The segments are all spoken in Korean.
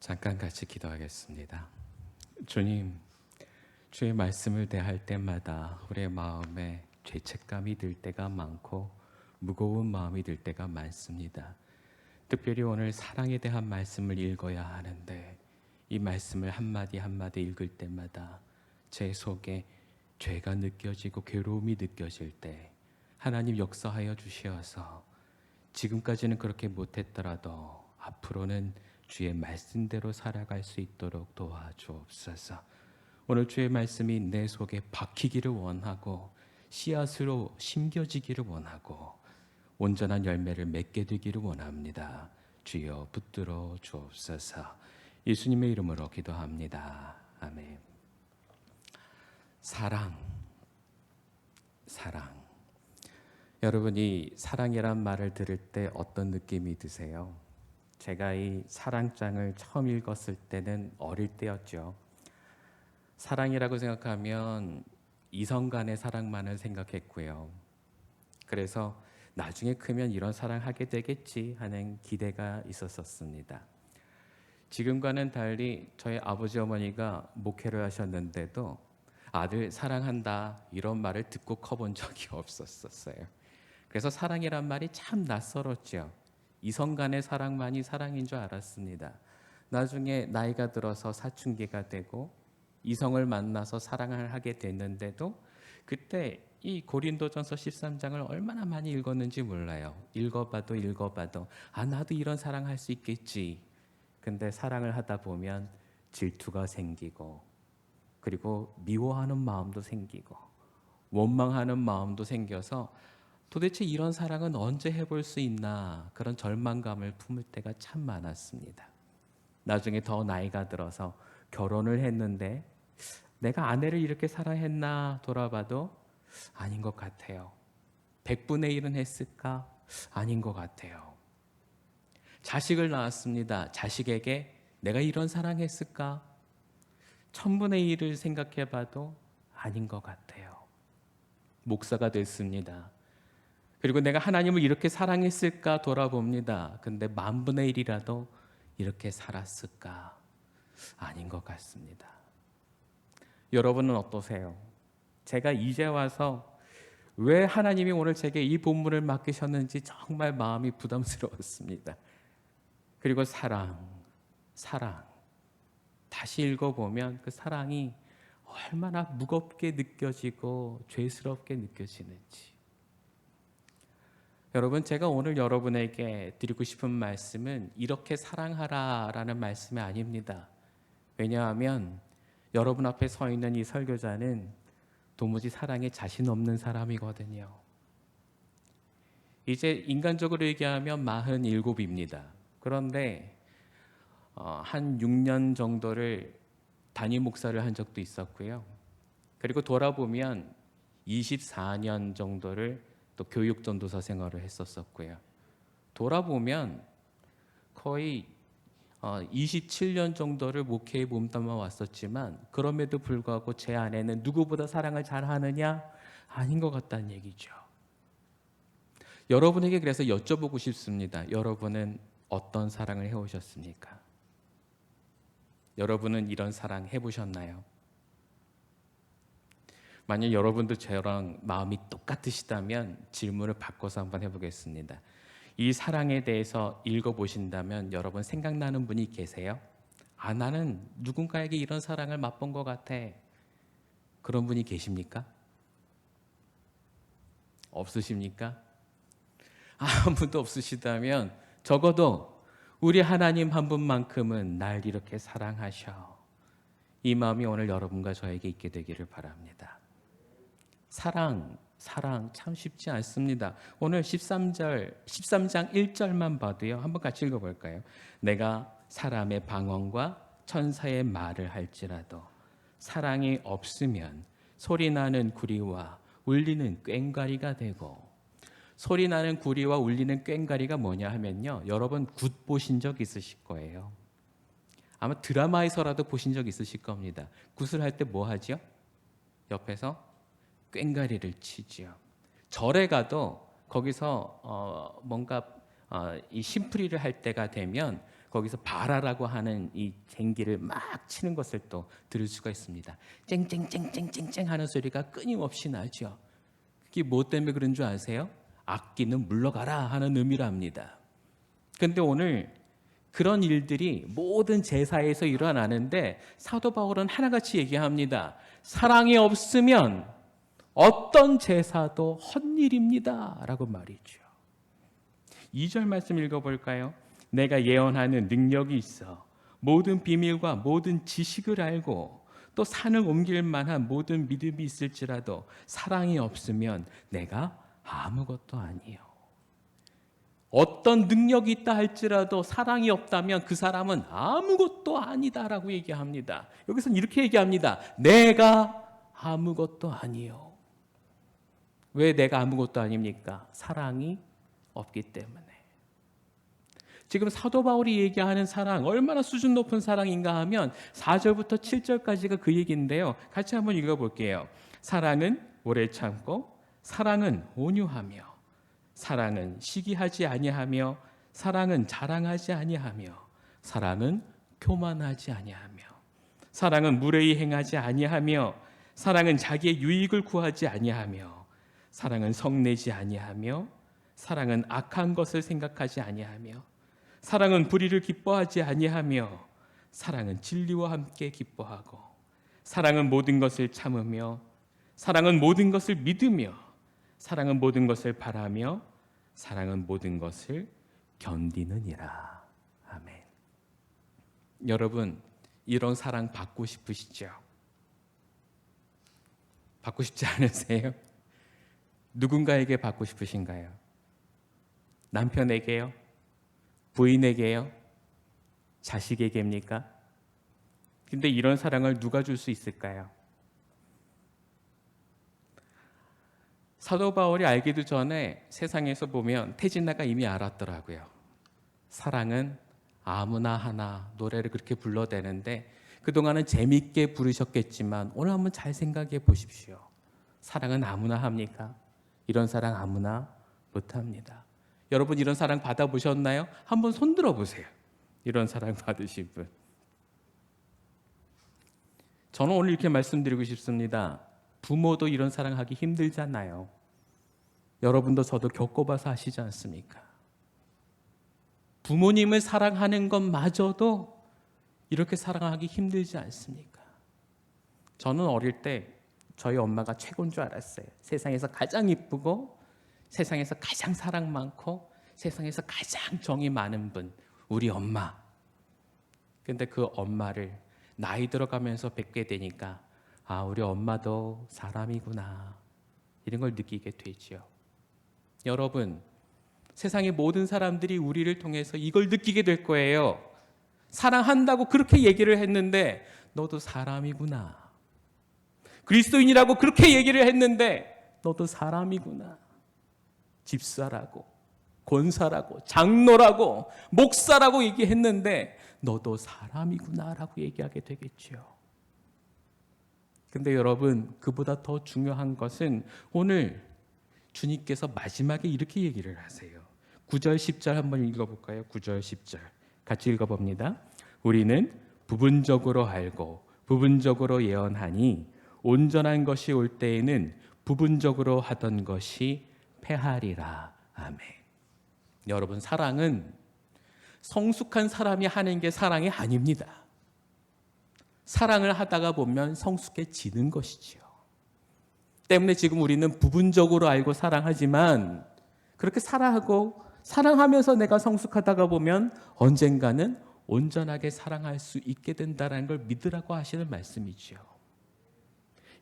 잠깐 같이 기도하겠습니다. 주님, 주의 말씀을 대할 때마다 우리의 마음에 죄책감이 들 때가 많고 무거운 마음이 들 때가 많습니다. 특별히 오늘 사랑에 대한 말씀을 읽어야 하는데 이 말씀을 한마디 한마디 읽을 때마다 제 속에 죄가 느껴지고 괴로움이 느껴질 때 하나님 역사하여 주시어서 지금까지는 그렇게 못했더라도 앞으로는 주의 말씀대로 살아갈 수 있도록 도와주옵소서. 오늘 주의 말씀이 내 속에 박히기를 원하고 씨앗으로 심겨지기를 원하고 온전한 열매를 맺게 되기를 원합니다. 주여 붙들어 주옵소서. 예수님의 이름으로 기도합니다. 아멘. 사랑. 여러분이 사랑이란 말을 들을 때 어떤 느낌이 드세요? 제가 이 사랑장을 처음 읽었을 때는 어릴 때였죠. 사랑이라고 생각하면 이성 간의 사랑만을 생각했고요. 그래서 나중에 크면 이런 사랑하게 되겠지 하는 기대가 있었습니다. 지금과는 달리 저희 아버지 어머니가 목회를 하셨는데도 아들 사랑한다 이런 말을 듣고 커본 적이 없었어요. 그래서 사랑이란 말이 참 낯설었죠. 이성 간의 사랑만이 사랑인 줄 알았습니다. 나중에 나이가 들어서 사춘기가 되고 이성을 만나서 사랑을 하게 됐는데도 그때 이 고린도전서 13장을 얼마나 많이 읽었는지 몰라요. 읽어봐도 나도 이런 사랑할 수 있겠지. 근데 사랑을 하다 보면 질투가 생기고 그리고 미워하는 마음도 생기고 원망하는 마음도 생겨서 도대체 이런 사랑은 언제 해볼 수 있나 그런 절망감을 품을 때가 참 많았습니다. 나중에 더 나이가 들어서 결혼을 했는데 내가 아내를 이렇게 사랑했나 돌아봐도 아닌 것 같아요. 100분의 1은 했을까? 아닌 것 같아요. 자식을 낳았습니다. 자식에게 내가 이런 사랑했을까? 1000분의 1을 생각해봐도 아닌 것 같아요. 목사가 됐습니다. 그리고 내가 하나님을 이렇게 사랑했을까 돌아봅니다. 근데 10,000분의 1이라도 이렇게 살았을까? 아닌 것 같습니다. 여러분은 어떠세요? 제가 이제 와서 왜 하나님이 오늘 제게 이 본문을 맡기셨는지 정말 마음이 부담스러웠습니다. 그리고 사랑. 다시 읽어보면 그 사랑이 얼마나 무겁게 느껴지고 죄스럽게 느껴지는지. 여러분, 제가 오늘 여러분에게 드리고 싶은 말씀은 이렇게 사랑하라라는 말씀이 아닙니다. 왜냐하면 여러분 앞에 서 있는 이 설교자는 도무지 사랑에 자신 없는 사람이거든요. 이제 인간적으로 얘기하면 47입니다. 그런데 한 6년 정도를 담임 목사를 한 적도 있었고요. 그리고 돌아보면 24년 정도를 또 교육 전도사 생활을 했었고요. 돌아보면 거의 27년 정도를 목회에 몸담아 왔었지만 그럼에도 불구하고 제 아내는 누구보다 사랑을 잘하느냐? 아닌 것 같다는 얘기죠. 여러분에게 그래서 여쭤보고 싶습니다. 여러분은 어떤 사랑을 해오셨습니까? 여러분은 이런 사랑 해보셨나요? 만약 여러분도 저랑 마음이 똑같으시다면 질문을 바꿔서 한번 해보겠습니다. 이 사랑에 대해서 읽어보신다면 여러분 생각나는 분이 계세요? 나는 누군가에게 이런 사랑을 맛본 것 같아. 그런 분이 계십니까? 없으십니까? 아무도 없으시다면 적어도 우리 하나님 한 분만큼은 날 이렇게 사랑하셔. 이 마음이 오늘 여러분과 저에게 있게 되기를 바랍니다. 사랑 참 쉽지 않습니다. 오늘 13장 1절만 봐도요. 한번 같이 읽어볼까요? 내가 사람의 방언과 천사의 말을 할지라도 사랑이 없으면 소리나는 구리와 울리는 꽹과리가 되고, 소리나는 구리와 울리는 꽹과리가 뭐냐 하면요. 여러분 굿 보신 적 있으실 거예요. 아마 드라마에서라도 보신 적 있으실 겁니다. 굿을 할 때 뭐 하죠? 옆에서 꽹과리를 치지요. 절에 가도 거기서 뭔가 이 심풀이를 할 때가 되면 거기서 바라라고 하는 이 쟁기를 막 치는 것을 또 들을 수가 있습니다. 쨍쨍쨍쨍쨍쨍 하는 소리가 끊임없이 나죠. 그게 뭐 때문에 그런 줄 아세요? 악기는 물러가라 하는 의미로 합니다. 그런데 오늘 그런 일들이 모든 제사에서 일어나는데 사도 바울은 하나같이 얘기합니다. 사랑이 없으면 어떤 제사도 헛일입니다 라고 말이죠. 2절 말씀 읽어볼까요? 내가 예언하는 능력이 있어 모든 비밀과 모든 지식을 알고 또 산을 옮길 만한 모든 믿음이 있을지라도 사랑이 없으면 내가 아무것도 아니요. 어떤 능력이 있다 할지라도 사랑이 없다면 그 사람은 아무것도 아니다라고 얘기합니다. 여기서는 이렇게 얘기합니다. 내가 아무것도 아니요. 왜 내가 아무것도 아닙니까? 사랑이 없기 때문에. 지금 사도 바울이 얘기하는 사랑, 얼마나 수준 높은 사랑인가 하면 4절부터 7절까지가 그 얘기인데요. 같이 한번 읽어볼게요. 사랑은 오래 참고, 사랑은 온유하며, 사랑은 시기하지 아니하며, 사랑은 자랑하지 아니하며, 사랑은 교만하지 아니하며, 사랑은 무례히 행하지 아니하며, 사랑은 자기의 유익을 구하지 아니하며, 사랑은 성내지 아니하며, 사랑은 악한 것을 생각하지 아니하며, 사랑은 불의를 기뻐하지 아니하며, 사랑은 진리와 함께 기뻐하고, 사랑은 모든 것을 참으며, 사랑은 모든 것을 믿으며, 사랑은 모든 것을 바라며, 사랑은 모든 것을 견디느니라. 아멘. 여러분, 이런 사랑 받고 싶으시죠? 받고 싶지 않으세요? 누군가에게 받고 싶으신가요? 남편에게요? 부인에게요? 자식에게입니까? 근데 이런 사랑을 누가 줄 수 있을까요? 사도 바울이 알기도 전에 세상에서 보면 태진나가 이미 알았더라고요. 사랑은 아무나 하나 노래를 그렇게 불러대는데 그동안은 재밌게 부르셨겠지만 오늘 한번 잘 생각해 보십시오. 사랑은 아무나 합니까? 이런 사랑 아무나 못합니다. 여러분 이런 사랑 받아보셨나요? 한번 손 들어보세요. 이런 사랑 받으신 분. 저는 오늘 이렇게 말씀드리고 싶습니다. 부모도 이런 사랑하기 힘들잖아요. 여러분도 저도 겪어봐서 아시지 않습니까? 부모님을 사랑하는 것마저도 이렇게 사랑하기 힘들지 않습니까? 저는 어릴 때 저희 엄마가 최고인 줄 알았어요. 세상에서 가장 이쁘고 세상에서 가장 사랑 많고 세상에서 가장 정이 많은 분, 우리 엄마. 근데 그 엄마를 나이 들어가면서 뵙게 되니까 아, 우리 엄마도 사람이구나 이런 걸 느끼게 되죠. 여러분, 세상의 모든 사람들이 우리를 통해서 이걸 느끼게 될 거예요. 사랑한다고 그렇게 얘기를 했는데 너도 사람이구나. 그리스도인이라고 그렇게 얘기를 했는데 너도 사람이구나. 집사라고, 권사라고, 장로라고, 목사라고 얘기했는데 너도 사람이구나라고 얘기하게 되겠죠. 근데 여러분, 그보다 더 중요한 것은 오늘 주님께서 마지막에 이렇게 얘기를 하세요. 9절 10절 한번 읽어볼까요? 9절 10절 같이 읽어봅니다. 우리는 부분적으로 알고 부분적으로 예언하니 온전한 것이 올 때에는 부분적으로 하던 것이 패하리라. 아멘. 여러분, 사랑은 성숙한 사람이 하는 게 사랑이 아닙니다. 사랑을 하다가 보면 성숙해지는 것이지요. 때문에 지금 우리는 부분적으로 알고 사랑하지만 그렇게 사랑하면서 내가 성숙하다가 보면 언젠가는 온전하게 사랑할 수 있게 된다는 걸 믿으라고 하시는 말씀이죠.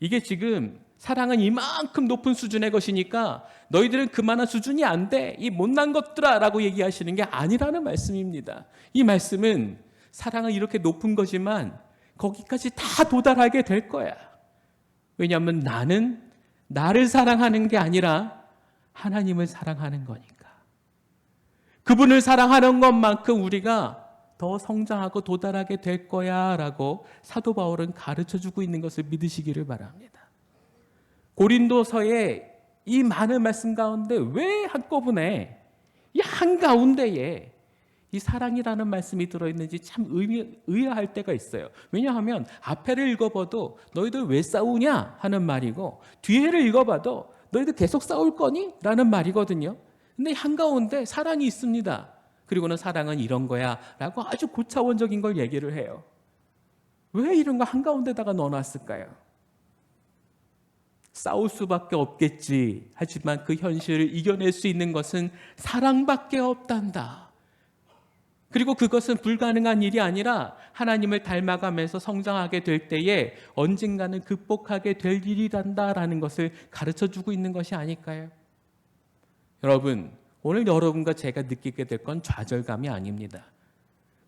이게 지금 사랑은 이만큼 높은 수준의 것이니까 너희들은 그만한 수준이 안 돼. 이 못난 것들아 라고 얘기하시는 게 아니라는 말씀입니다. 이 말씀은 사랑은 이렇게 높은 거지만 거기까지 다 도달하게 될 거야. 왜냐하면 나는 나를 사랑하는 게 아니라 하나님을 사랑하는 거니까. 그분을 사랑하는 것만큼 우리가 더 성장하고 도달하게 될 거야 라고 사도 바울은 가르쳐주고 있는 것을 믿으시기를 바랍니다. 고린도서의 이 많은 말씀 가운데 왜 한꺼번에 이 한가운데에 이 사랑이라는 말씀이 들어있는지 참 의아할 때가 있어요. 왜냐하면 앞에를 읽어봐도 너희들 왜 싸우냐 하는 말이고, 뒤에를 읽어봐도 너희들 계속 싸울 거니? 라는 말이거든요. 근데 한가운데 사랑이 있습니다. 그리고는 사랑은 이런 거야 라고 아주 고차원적인 걸 얘기를 해요. 왜 이런 거 한가운데다가 넣어놨을까요? 싸울 수밖에 없겠지. 하지만 그 현실을 이겨낼 수 있는 것은 사랑밖에 없단다. 그리고 그것은 불가능한 일이 아니라 하나님을 닮아가면서 성장하게 될 때에 언젠가는 극복하게 될 일이란다라는 것을 가르쳐주고 있는 것이 아닐까요? 여러분, 오늘 여러분과 제가 느끼게 될 건 좌절감이 아닙니다.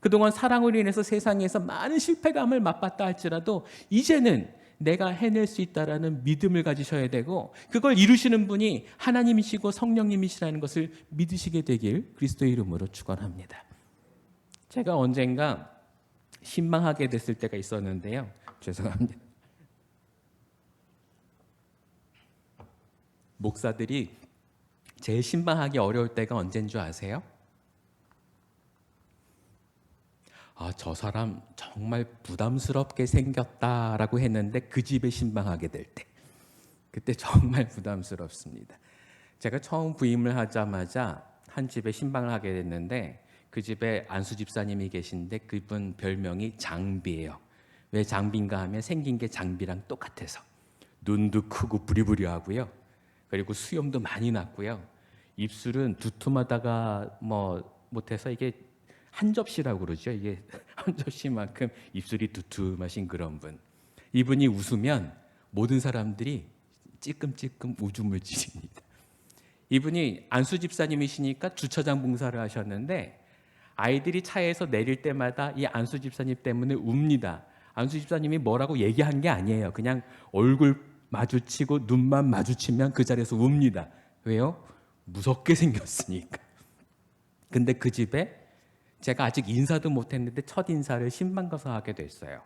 그동안 사랑으로 인해서 세상에서 많은 실패감을 맛봤다 할지라도 이제는 내가 해낼 수 있다라는 믿음을 가지셔야 되고, 그걸 이루시는 분이 하나님이시고 성령님이시라는 것을 믿으시게 되길 그리스도의 이름으로 축원합니다. 제가 언젠가 신방하게 됐을 때가 있었는데요. 죄송합니다. 목사들이 제일 신방하기 어려울 때가 언제인 줄 아세요? 저 사람 정말 부담스럽게 생겼다라고 했는데 그 집에 신방하게 될 때, 그때 정말 부담스럽습니다. 제가 처음 부임을 하자마자 한 집에 신방을 하게 됐는데, 그 집에 안수 집사님이 계신데 그분 별명이 장비예요. 왜 장비인가 하면 생긴 게 장비랑 똑같아서 눈도 크고 부리부리하고요. 그리고 수염도 많이 났고요. 입술은 두툼하다가 못해서 이게 한 접시라고 그러죠. 이게 한 접시만큼 입술이 두툼하신 그런 분. 이분이 웃으면 모든 사람들이 찔끔찔끔 웃음을 지릅니다. 이분이 안수 집사님이시니까 주차장 봉사를 하셨는데, 아이들이 차에서 내릴 때마다 이 안수 집사님 때문에 웁니다. 안수 집사님이 뭐라고 얘기한 게 아니에요. 그냥 얼굴 마주치고 눈만 마주치면 그 자리에서 웁니다. 왜요? 무섭게 생겼으니까. 근데 그 집에 제가 아직 인사도 못했는데 첫 인사를 신방 가서 하게 됐어요.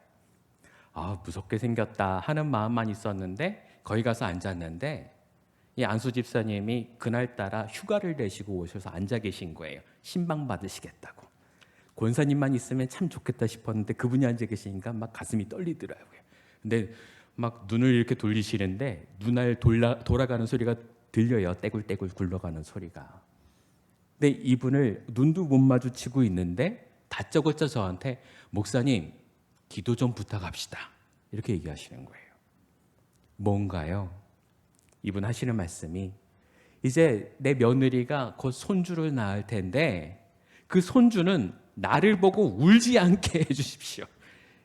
무섭게 생겼다 하는 마음만 있었는데 거기 가서 앉았는데, 이 안수 집사님이 그날따라 휴가를 내시고 오셔서 앉아 계신 거예요. 신방 받으시겠다고. 권사님만 있으면 참 좋겠다 싶었는데 그분이 앉아 계시니까 막 가슴이 떨리더라고요. 근데 막 눈을 이렇게 돌리시는데 눈알 돌아가는 소리가 들려요. 떼굴떼굴 굴러가는 소리가. 근데 이분을 눈도 못 마주치고 있는데 다짜고짜 저한테 목사님 기도 좀 부탁합시다 이렇게 얘기하시는 거예요. 뭔가요? 이분 하시는 말씀이, 이제 내 며느리가 곧 손주를 낳을 텐데 그 손주는 나를 보고 울지 않게 해주십시오.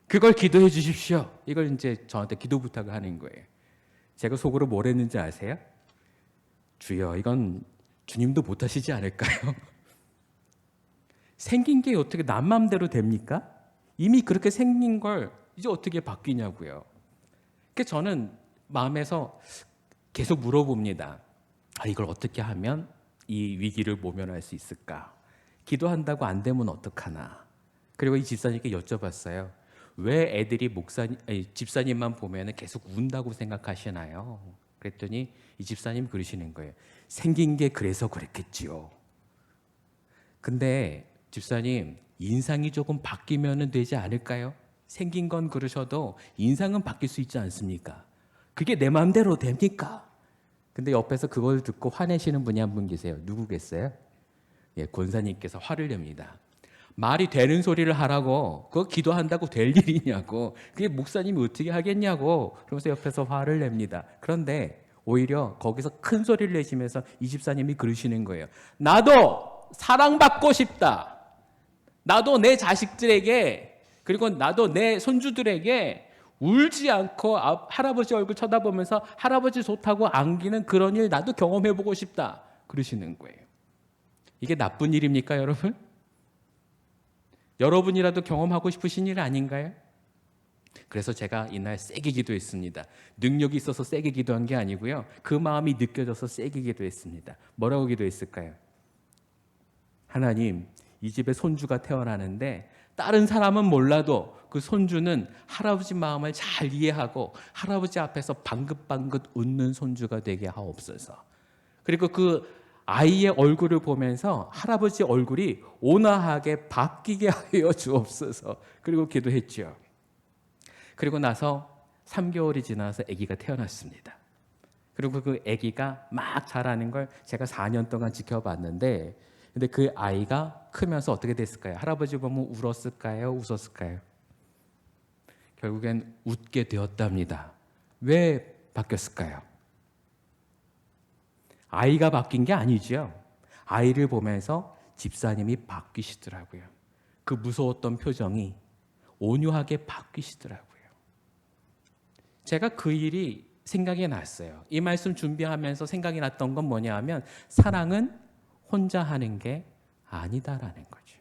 그걸 기도해 주십시오. 이걸 이제 저한테 기도 부탁을 하는 거예요. 제가 속으로 뭘 했는지 아세요? 주여, 이건 주님도 못하시지 않을까요? 생긴 게 어떻게 남 마음대로 됩니까? 이미 그렇게 생긴 걸 이제 어떻게 바뀌냐고요. 그래서 저는 마음에서 계속 물어봅니다. 이걸 어떻게 하면 이 위기를 모면할 수 있을까? 기도한다고 안 되면 어떡하나? 그리고 이 집사님께 여쭤봤어요. 왜 애들이 집사님만 보면 계속 운다고 생각하시나요? 그랬더니 이 집사님 그러시는 거예요. 생긴 게 그래서 그랬겠지요. 근데 집사님, 인상이 조금 바뀌면 되지 않을까요? 생긴 건 그러셔도 인상은 바뀔 수 있지 않습니까? 그게 내 마음대로 됩니까? 근데 옆에서 그걸 듣고 화내시는 분이 한 분 계세요. 누구겠어요? 권사님께서 화를 냅니다. 말이 되는 소리를 하라고, 그거 기도한다고 될 일이냐고, 그게 목사님이 어떻게 하겠냐고, 그러면서 옆에서 화를 냅니다. 그런데 오히려 거기서 큰 소리를 내시면서 이 집사님이 그러시는 거예요. 나도 사랑받고 싶다. 나도 내 자식들에게, 그리고 나도 내 손주들에게 울지 않고 할아버지 얼굴 쳐다보면서 할아버지 좋다고 안기는 그런 일 나도 경험해보고 싶다. 그러시는 거예요. 이게 나쁜 일입니까, 여러분? 여러분이라도 경험하고 싶으신 일 아닌가요? 그래서 제가 이날 세게 기도했습니다. 능력이 있어서 세게 기도한 게 아니고요. 그 마음이 느껴져서 세게 기도했습니다. 뭐라고 기도했을까요? 하나님, 이 집에 손주가 태어나는데 다른 사람은 몰라도 그 손주는 할아버지 마음을 잘 이해하고 할아버지 앞에서 방긋방긋 웃는 손주가 되게 하옵소서. 그리고 그 아이의 얼굴을 보면서 할아버지 얼굴이 온화하게 바뀌게 하여 주옵소서. 그리고 기도했죠. 그리고 나서 3개월이 지나서 아기가 태어났습니다. 그리고 그 아기가 막 자라는 걸 제가 4년 동안 지켜봤는데, 근데 그 아이가 크면서 어떻게 됐을까요? 할아버지 보면 울었을까요? 웃었을까요? 결국엔 웃게 되었답니다. 왜 바뀌었을까요? 아이가 바뀐 게 아니죠. 아이를 보면서 집사님이 바뀌시더라고요. 그 무서웠던 표정이 온유하게 바뀌시더라고요. 제가 그 일이 생각이 났어요. 이 말씀 준비하면서 생각이 났던 건 뭐냐 하면 사랑은 혼자 하는 게 아니다라는 거죠.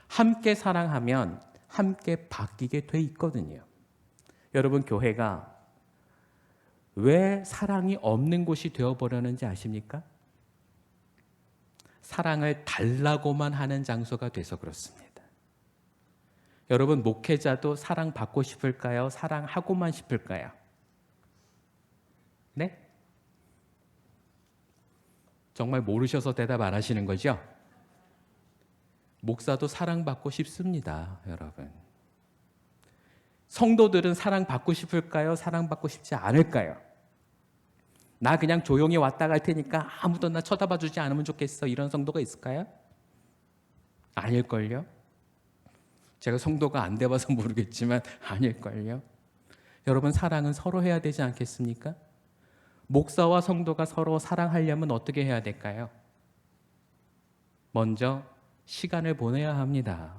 함께 사랑하면 함께 바뀌게 돼 있거든요. 여러분, 교회가 왜 사랑이 없는 곳이 되어버렸는지 아십니까? 사랑을 달라고만 하는 장소가 돼서 그렇습니다. 여러분, 목회자도 사랑받고 싶을까요? 사랑하고만 싶을까요? 네? 정말 모르셔서 대답 안 하시는 거죠? 목사도 사랑받고 싶습니다, 여러분. 성도들은 사랑받고 싶을까요? 사랑받고 싶지 않을까요? 나 그냥 조용히 왔다 갈 테니까 아무도 나 쳐다봐 주지 않으면 좋겠어. 이런 성도가 있을까요? 아닐걸요? 제가 성도가 안 돼봐서 모르겠지만 아닐걸요? 여러분, 사랑은 서로 해야 되지 않겠습니까? 목사와 성도가 서로 사랑하려면 어떻게 해야 될까요? 먼저 시간을 보내야 합니다.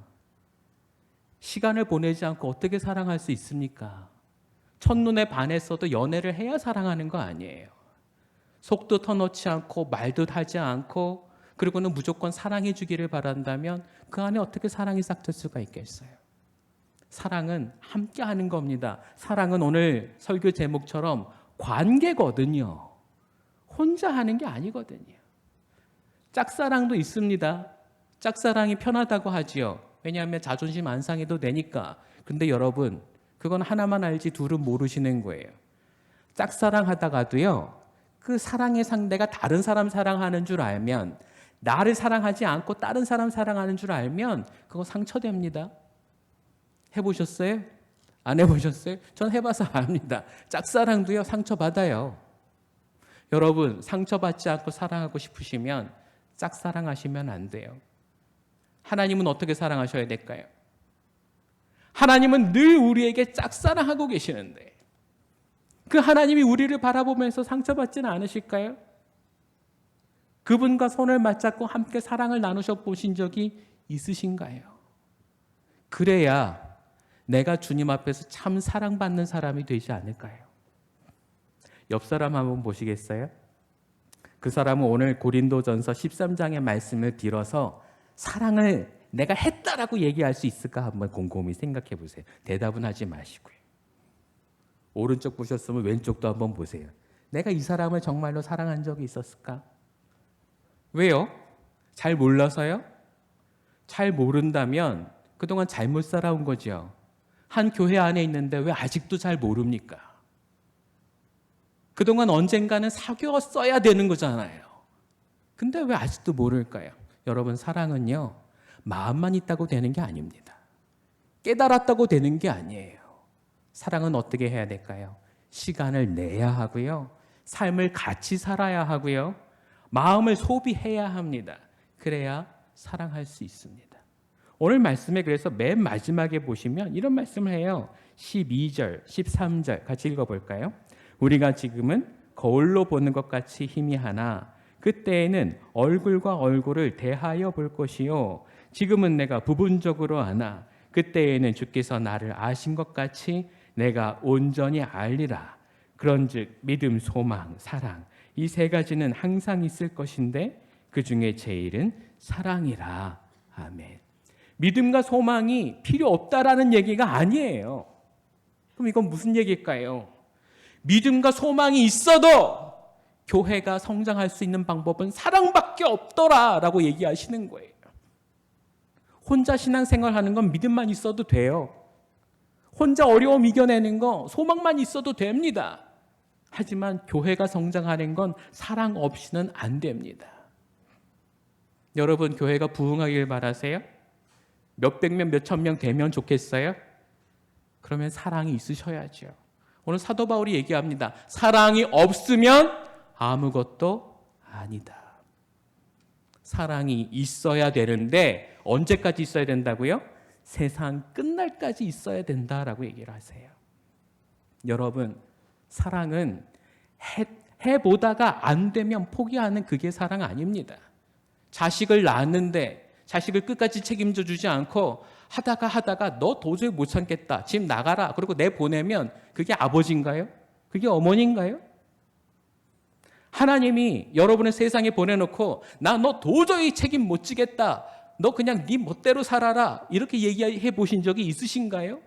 시간을 보내지 않고 어떻게 사랑할 수 있습니까? 첫눈에 반했어도 연애를 해야 사랑하는 거 아니에요. 속도 터놓지 않고 말도 하지 않고 그리고는 무조건 사랑해 주기를 바란다면 그 안에 어떻게 사랑이 싹틀 수가 있겠어요? 사랑은 함께 하는 겁니다. 사랑은 오늘 설교 제목처럼 관계거든요. 혼자 하는 게 아니거든요. 짝사랑도 있습니다. 짝사랑이 편하다고 하지요. 왜냐하면 자존심 안 상해도 되니까. 근데 여러분, 그건 하나만 알지 둘은 모르시는 거예요. 짝사랑 하다가도요, 그 사랑의 상대가 다른 사람 사랑하는 줄 알면, 나를 사랑하지 않고 다른 사람 사랑하는 줄 알면 그거 상처됩니다. 해보셨어요? 안 해보셨어요? 전 해봐서 압니다. 짝사랑도요, 상처받아요. 여러분, 상처받지 않고 사랑하고 싶으시면 짝사랑하시면 안 돼요. 하나님은 어떻게 사랑하셔야 될까요? 하나님은 늘 우리에게 짝사랑하고 계시는데 그 하나님이 우리를 바라보면서 상처받지는 않으실까요? 그분과 손을 맞잡고 함께 사랑을 나누셔 보신 적이 있으신가요? 그래야 내가 주님 앞에서 참 사랑받는 사람이 되지 않을까요? 옆 사람 한번 보시겠어요? 그 사람은 오늘 고린도전서 13장의 말씀을 빌어서 사랑을 내가 했다라고 얘기할 수 있을까 한번 곰곰이 생각해 보세요. 대답은 하지 마시고요. 오른쪽 보셨으면 왼쪽도 한번 보세요. 내가 이 사람을 정말로 사랑한 적이 있었을까? 왜요? 잘 몰라서요? 잘 모른다면 그동안 잘못 살아온 거죠. 한 교회 안에 있는데 왜 아직도 잘 모릅니까? 그동안 언젠가는 사귀었어야 되는 거잖아요. 근데 왜 아직도 모를까요? 여러분, 사랑은요, 마음만 있다고 되는 게 아닙니다. 깨달았다고 되는 게 아니에요. 사랑은 어떻게 해야 될까요? 시간을 내야 하고요. 삶을 같이 살아야 하고요. 마음을 소비해야 합니다. 그래야 사랑할 수 있습니다. 오늘 말씀에 그래서 맨 마지막에 보시면 이런 말씀을 해요. 12절, 13절 같이 읽어볼까요? 우리가 지금은 거울로 보는 것 같이 희미하나 그때에는 얼굴과 얼굴을 대하여 볼 것이요. 지금은 내가 부분적으로 아나 그때에는 주께서 나를 아신 것 같이 내가 온전히 알리라. 그런즉 믿음, 소망, 사랑 이 세 가지는 항상 있을 것인데 그 중에 제일은 사랑이라. 아멘. 믿음과 소망이 필요 없다라는 얘기가 아니에요. 그럼 이건 무슨 얘기일까요? 믿음과 소망이 있어도 교회가 성장할 수 있는 방법은 사랑밖에 없더라라고 얘기하시는 거예요. 혼자 신앙생활하는 건 믿음만 있어도 돼요. 혼자 어려움 이겨내는 거 소망만 있어도 됩니다. 하지만 교회가 성장하는 건 사랑 없이는 안 됩니다. 여러분, 교회가 부흥하길 바라세요? 몇백 명, 몇천 명 되면 좋겠어요? 그러면 사랑이 있으셔야죠. 오늘 사도 바울이 얘기합니다. 사랑이 없으면 아무것도 아니다. 사랑이 있어야 되는데 언제까지 있어야 된다고요? 세상 끝날까지 있어야 된다라고 얘기를 하세요. 여러분, 사랑은 해보다가 안 되면 포기하는 그게 사랑 아닙니다. 자식을 낳았는데 자식을 끝까지 책임져 주지 않고 하다가 너 도저히 못 참겠다, 집 나가라, 그리고 내보내면 그게 아버지인가요? 그게 어머니인가요? 하나님이 여러분을 세상에 보내놓고 나 너 도저히 책임 못 지겠다, 너 그냥 네 멋대로 살아라, 이렇게 얘기해 보신 적이 있으신가요?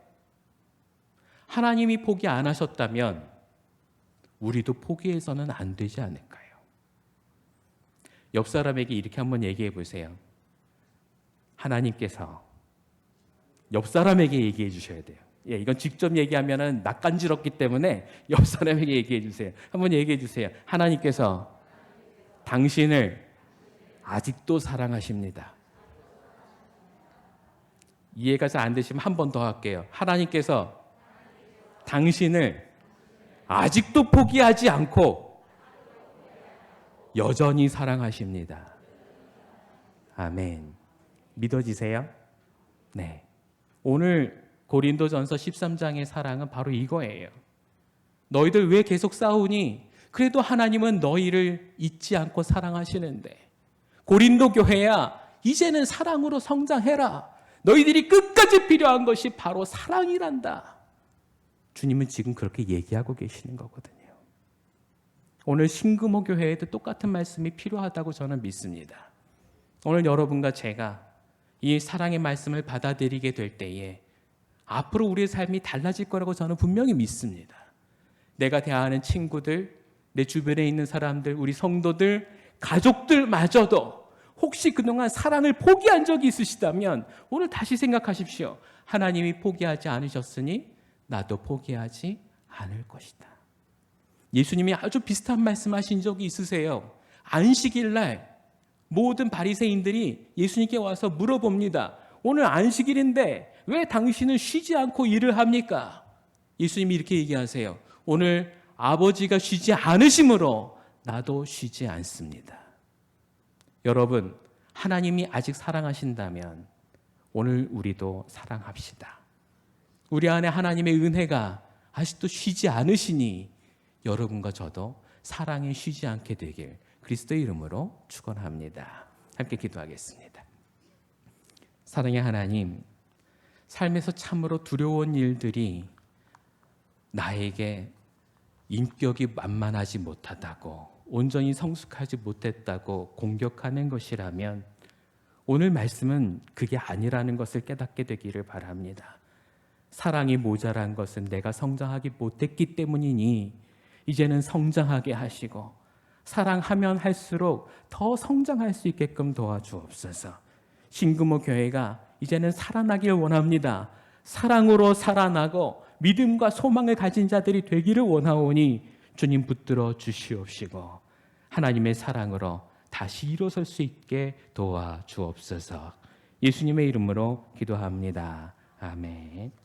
하나님이 포기 안 하셨다면 우리도 포기해서는 안 되지 않을까요? 옆 사람에게 이렇게 한번 얘기해 보세요. 하나님께서 옆 사람에게 얘기해 주셔야 돼요. 예, 이건 직접 얘기하면은 낯간지럽기 때문에 옆 사람에게 얘기해 주세요. 한번 얘기해 주세요. 하나님께서 당신을 아직도 사랑하십니다. 이해가 잘 안 되시면 한 번 더 할게요. 하나님께서 당신을 아직도 포기하지 않고 여전히 사랑하십니다. 아멘. 믿어지세요? 네. 오늘 고린도전서 13장의 사랑은 바로 이거예요. 너희들 왜 계속 싸우니? 그래도 하나님은 너희를 잊지 않고 사랑하시는데, 고린도 교회야, 이제는 사랑으로 성장해라. 너희들이 끝까지 필요한 것이 바로 사랑이란다. 주님은 지금 그렇게 얘기하고 계시는 거거든요. 오늘 신금호 교회에도 똑같은 말씀이 필요하다고 저는 믿습니다. 오늘 여러분과 제가 이 사랑의 말씀을 받아들이게 될 때에 앞으로 우리의 삶이 달라질 거라고 저는 분명히 믿습니다. 내가 대하는 친구들, 내 주변에 있는 사람들, 우리 성도들, 가족들마저도 혹시 그동안 사랑을 포기한 적이 있으시다면 오늘 다시 생각하십시오. 하나님이 포기하지 않으셨으니 나도 포기하지 않을 것이다. 예수님이 아주 비슷한 말씀하신 적이 있으세요. 안식일 날 모든 바리새인들이 예수님께 와서 물어봅니다. 오늘 안식일인데 왜 당신은 쉬지 않고 일을 합니까? 예수님이 이렇게 얘기하세요. 오늘 아버지가 쉬지 않으심으로 나도 쉬지 않습니다. 여러분, 하나님이 아직 사랑하신다면 오늘 우리도 사랑합시다. 우리 안에 하나님의 은혜가 아직도 쉬지 않으시니 여러분과 저도 사랑에 쉬지 않게 되길 그리스도의 이름으로 축원합니다. 함께 기도하겠습니다. 사랑의 하나님, 삶에서 참으로 두려운 일들이 나에게 인격이 만만하지 못하다고, 온전히 성숙하지 못했다고 공격하는 것이라면 오늘 말씀은 그게 아니라는 것을 깨닫게 되기를 바랍니다. 사랑이 모자란 것은 내가 성장하기 못했기 때문이니 이제는 성장하게 하시고 사랑하면 할수록 더 성장할 수 있게끔 도와주옵소서. 신금호 교회가 이제는 살아나길 원합니다. 사랑으로 살아나고 믿음과 소망을 가진 자들이 되기를 원하오니 주님 붙들어 주시옵시고 하나님의 사랑으로 다시 일어설 수 있게 도와주옵소서. 예수님의 이름으로 기도합니다. 아멘.